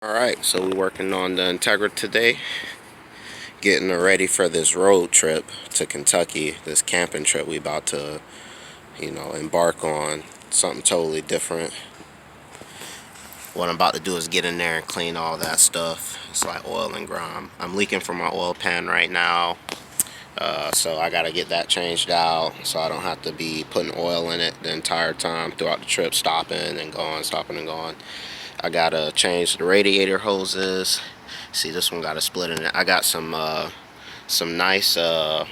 Alright, so we're working on the Integra today, getting her ready for this road trip to Kentucky, this camping trip we about to, embark on. Something totally different. What I'm about to do is get in there and clean all that stuff. It's like oil and grime. I'm leaking from my oil pan right now, so I gotta get that changed out so I don't have to be putting oil in it the entire time throughout the trip, stopping and going, stopping and going. I gotta change the radiator hoses. See, this one got a split in it. I got some nice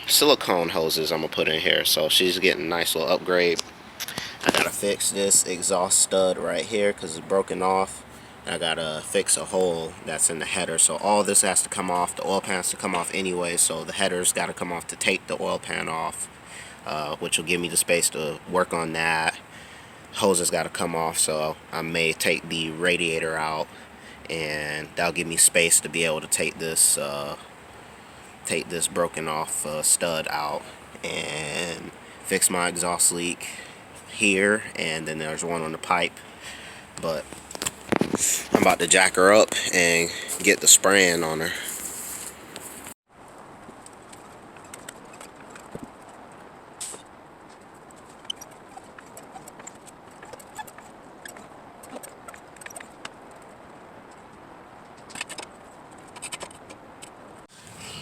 silicone hoses I'm gonna put in here, so she's getting a nice little upgrade. I gotta fix this exhaust stud right here because it's broken off. I gotta fix a hole that's in the header, so all this has to come off. The oil pan has to come off anyway, so the header's got to come off to take the oil pan off, which will give me the space to work on that. Hose has got to come off, so I may take the radiator out, and that'll give me space to be able to take this broken off stud out and fix my exhaust leak here, and then there's one on the pipe. But I'm about to jack her up and get the spraying on her.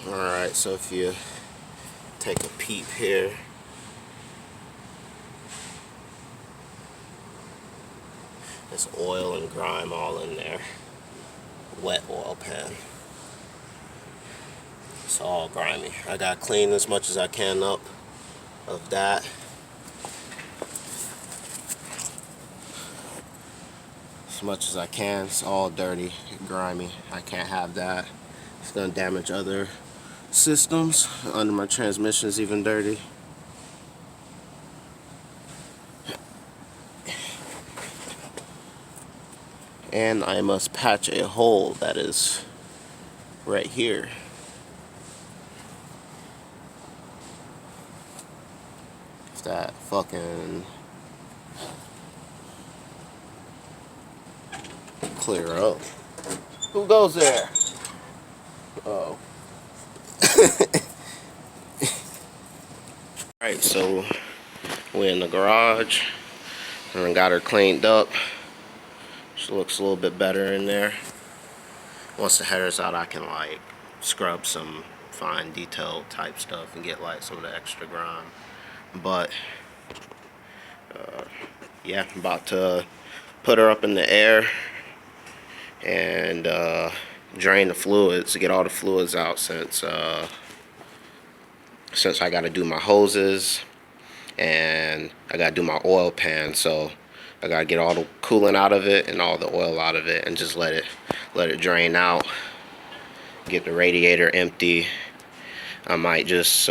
Alright, so if you take a peep here, there's oil and grime all in there. Wet oil pan. It's all grimy. I gotta clean as much as I can up of that. As much as I can. It's all dirty and grimy. I can't have that. It's gonna damage other systems. Under my transmission is even dirty. And I must patch a hole that is right here. If that fucking clear up. Who goes there? Oh. Alright, so we're in the garage and I got her cleaned up. She looks a little bit better in there. Once the header's out, I can like scrub some fine detail type stuff and get like some of the extra grime. But yeah, I'm about to put her up in the air and drain the fluids, get all the fluids out, since I got to do my hoses and I got to do my oil pan. So I got to get all the coolant out of it and all the oil out of it and just let it drain out. Get the radiator empty. I might just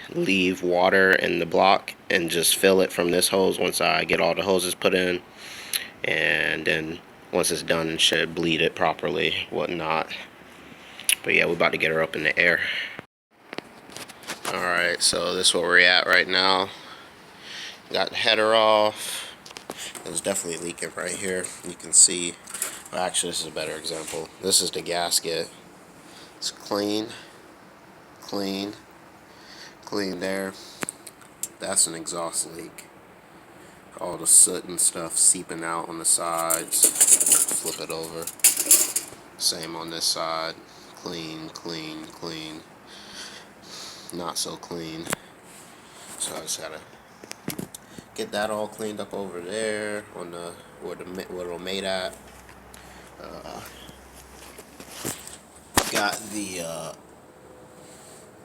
leave water in the block and just fill it from this hose once I get all the hoses put in, and then once it's done, it should bleed it properly, whatnot. But yeah, we're about to get her up in the air. Alright, so this is where we're at right now. Got the header off. It was definitely leaking right here. You can see, well, actually this is a better example. This is the gasket. It's clean there. That's an exhaust leak. All the soot and stuff seeping out on the sides. Flip it over. Same on this side. Clean. Not so clean. So I just gotta get that all cleaned up over there on the where it'll mate at. Got the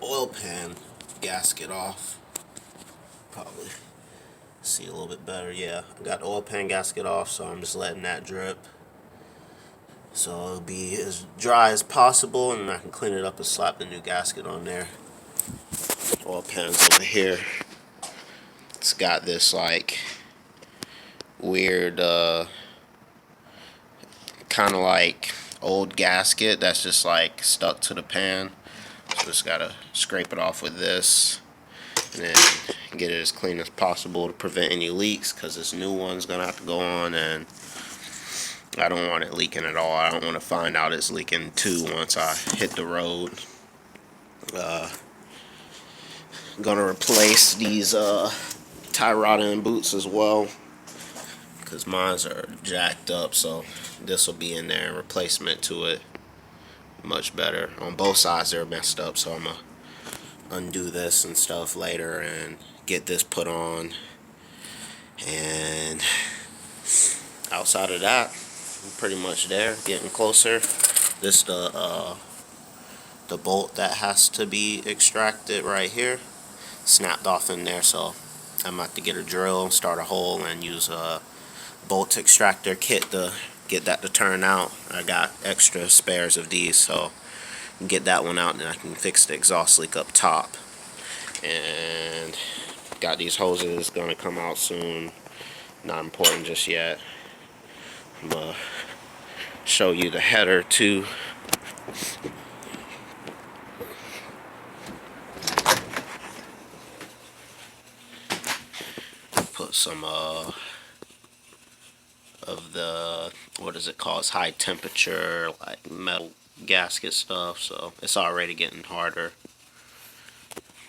oil pan gasket off. Probably see a little bit better. Yeah, I got the oil pan gasket off, so I'm just letting that drip, so it'll be as dry as possible, and I can clean it up and slap the new gasket on there. Oil pan's over here. It's got this like weird kind of like old gasket that's just like stuck to the pan, so just gotta scrape it off with this and then get it as clean as possible to prevent any leaks, because this new one's gonna have to go on and I don't want it leaking at all. I don't want to find out it's leaking too once I hit the road. Gonna replace these tie rod end boots as well, because mine are jacked up, so this will be in there in replacement to it. Much better. On both sides they're messed up, so I'm gonna undo this and stuff later and get this put on. And outside of that, I'm pretty much there, getting closer. This the bolt that has to be extracted right here, snapped off in there, so I'm about to get a drill, start a hole, and use a bolt extractor kit to get that to turn out. I got extra spares of these, so get that one out and I can fix the exhaust leak up top. And got these hoses gonna come out soon, not important just yet. I'm gonna show you the header too. Put some of the, what is it called, it's high temperature like metal gasket stuff, so it's already getting harder.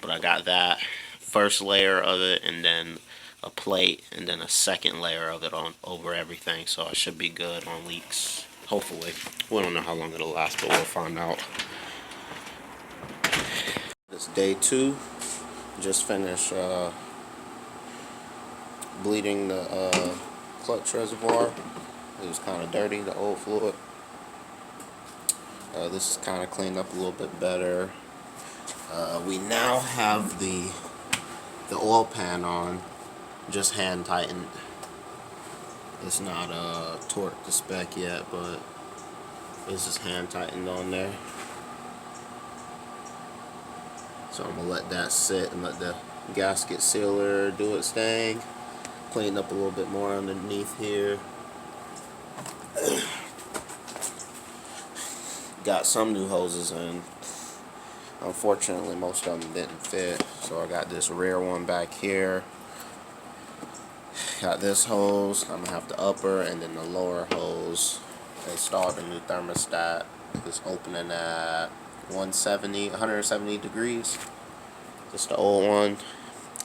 But I got that first layer of it, and then a plate, and then a second layer of it on over everything, so I should be good on leaks, hopefully. We don't know how long it'll last, but we'll find out. It's day 2. Just finished bleeding the clutch reservoir. It was kind of dirty, the old fluid. This is kind of cleaned up a little bit better. We now have the oil pan on, just hand tightened. It's not torqued to spec yet, but this is hand tightened on there. So I'm gonna let that sit and let the gasket sealer do its thing. Clean up a little bit more underneath here. Got some new hoses in. Unfortunately, most of them didn't fit, so I got this rear one back here. Got this hose. I'm gonna have the upper and then the lower hose. Installed a new thermostat. It's opening at 170 degrees. Just the old one.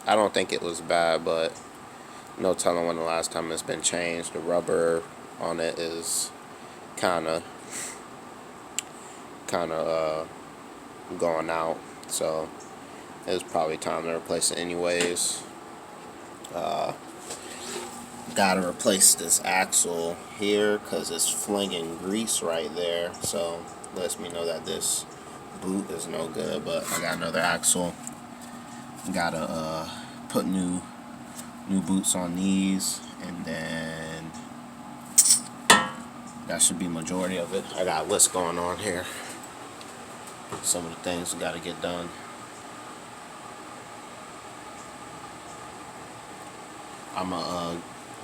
I don't think it was bad, but no telling when the last time it's been changed. The rubber on it is kind of going out, so it was probably time to replace it anyways. Gotta replace this axle here because it's flinging grease right there, so lets me know that this boot is no good. But I got another axle. Gotta put new boots on these, and then that should be majority of it. I got a list going on here. Some of the things we gotta get done.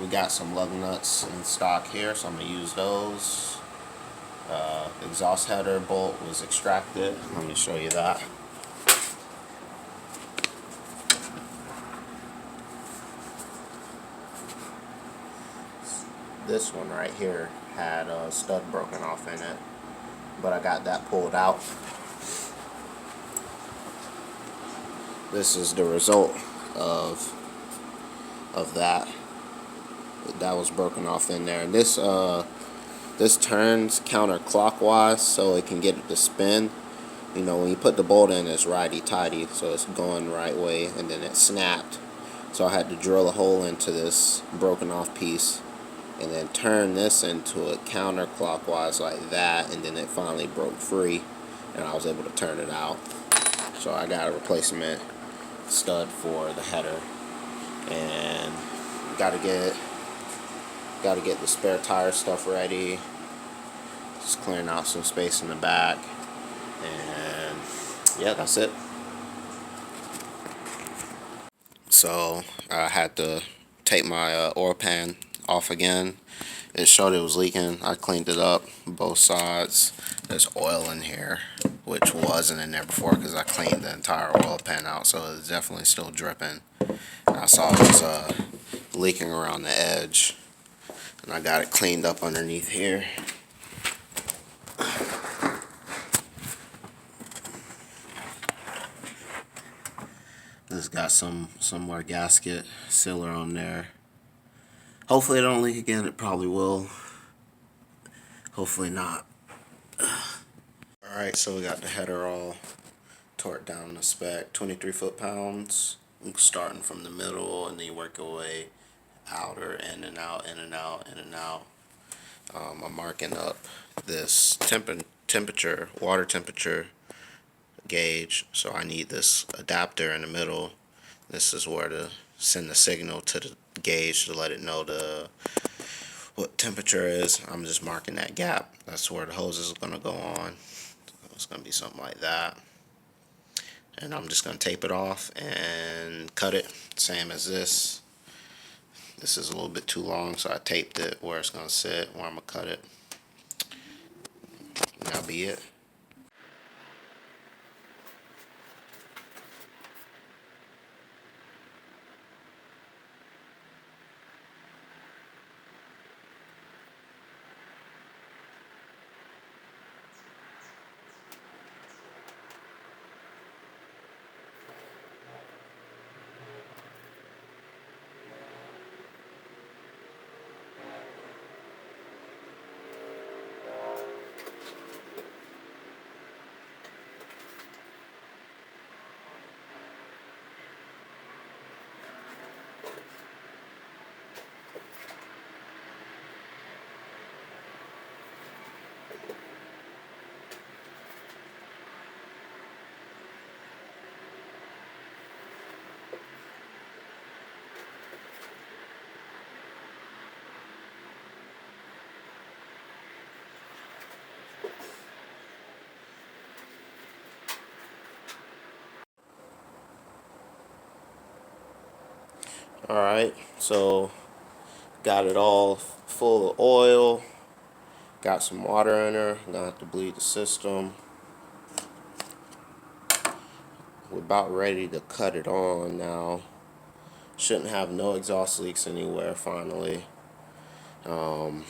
We got some lug nuts in stock here, so I'm gonna use those. Exhaust header bolt was extracted. Let me show you that. This one right here had a stud broken off in it, but I got that pulled out. This is the result of that. That was broken off in there. And this turns counterclockwise, so it can get it to spin. You know, when you put the bolt in, it's righty-tighty, so it's going the right way, and then it snapped. So I had to drill a hole into this broken off piece, and then turn this into it counterclockwise like that, and then it finally broke free, and I was able to turn it out. So I got a replacement stud for the header, and gotta get the spare tire stuff ready. Just clearing out some space in the back, and yeah, that's it. So I had to take my oil pan off again. It showed it was leaking. I cleaned it up both sides. There's oil in here, which wasn't in there before because I cleaned the entire oil pan out, so it's definitely still dripping. I saw it was leaking around the edge. And I got it cleaned up underneath here. This got some more gasket sealer on there. Hopefully it don't leak again. It probably will. Hopefully not. Alright, so we got the header all torqued down to spec. 23 foot-pounds. Starting from the middle, and then you work your way outer, in and out, in and out, in and out. I'm marking up this water temperature gauge, so I need this adapter in the middle. This is where to send the signal to the gauge to let it know what temperature is. I'm just marking that gap. That's where the hose is going to go on. It's going to be something like that. And I'm just going to tape it off and cut it, same as this. This is a little bit too long, so I taped it where it's going to sit, where I'm going to cut it. And that'll be it. Alright, so got it all full of oil. Got some water in there. I'm gonna have to bleed the system. We're about ready to cut it on now. Shouldn't have no exhaust leaks anywhere finally. Now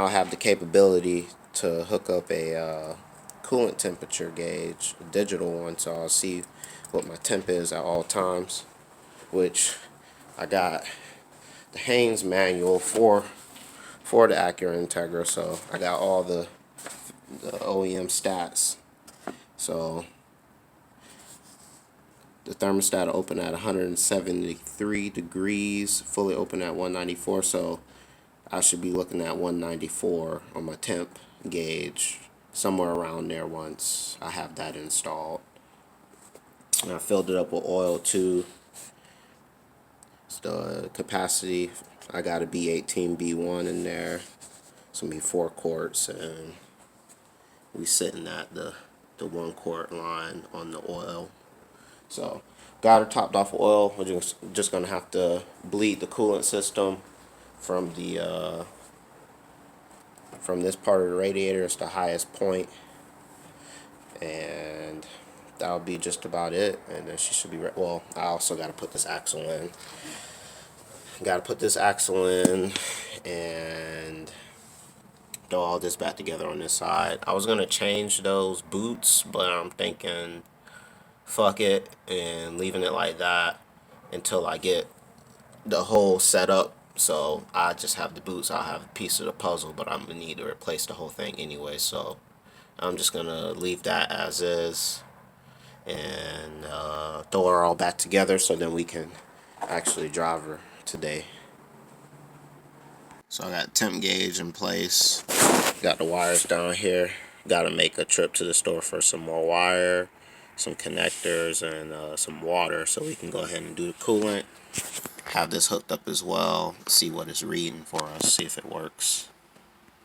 I have the capability to hook up a coolant temperature gauge, a digital one, so I'll see what my temp is at all times, which I got the Haynes manual for the Acura Integra, so I got all the OEM stats. So the thermostat will open at 173 degrees, fully open at 194, so I should be looking at 194 on my temp gauge, somewhere around there once I have that installed. And I filled it up with oil too. The capacity, I got a B18 B1 in there. It's gonna be 4 quarts, and we sitting at the 1 quart line on the oil. So got her topped off with oil. We're just gonna have to bleed the coolant system from the from this part of the radiator. It's the highest point, and that'll be just about it. And then she should be well, I also got to put this axle in. Got to put this axle in and throw all this back together on this side. I was gonna change those boots, but I'm thinking fuck it and leaving it like that until I get the whole setup. So I just have the boots. I'll have a piece of the puzzle, but I'm gonna need to replace the whole thing anyway. So I'm just gonna leave that as is and throw her all back together so then we can actually drive her today. So I got temp gauge in place. Got the wires down here. Got to make a trip to the store for some more wire, some connectors, and some water so we can go ahead and do the coolant. Have this hooked up as well. See what it's reading for us. See if it works.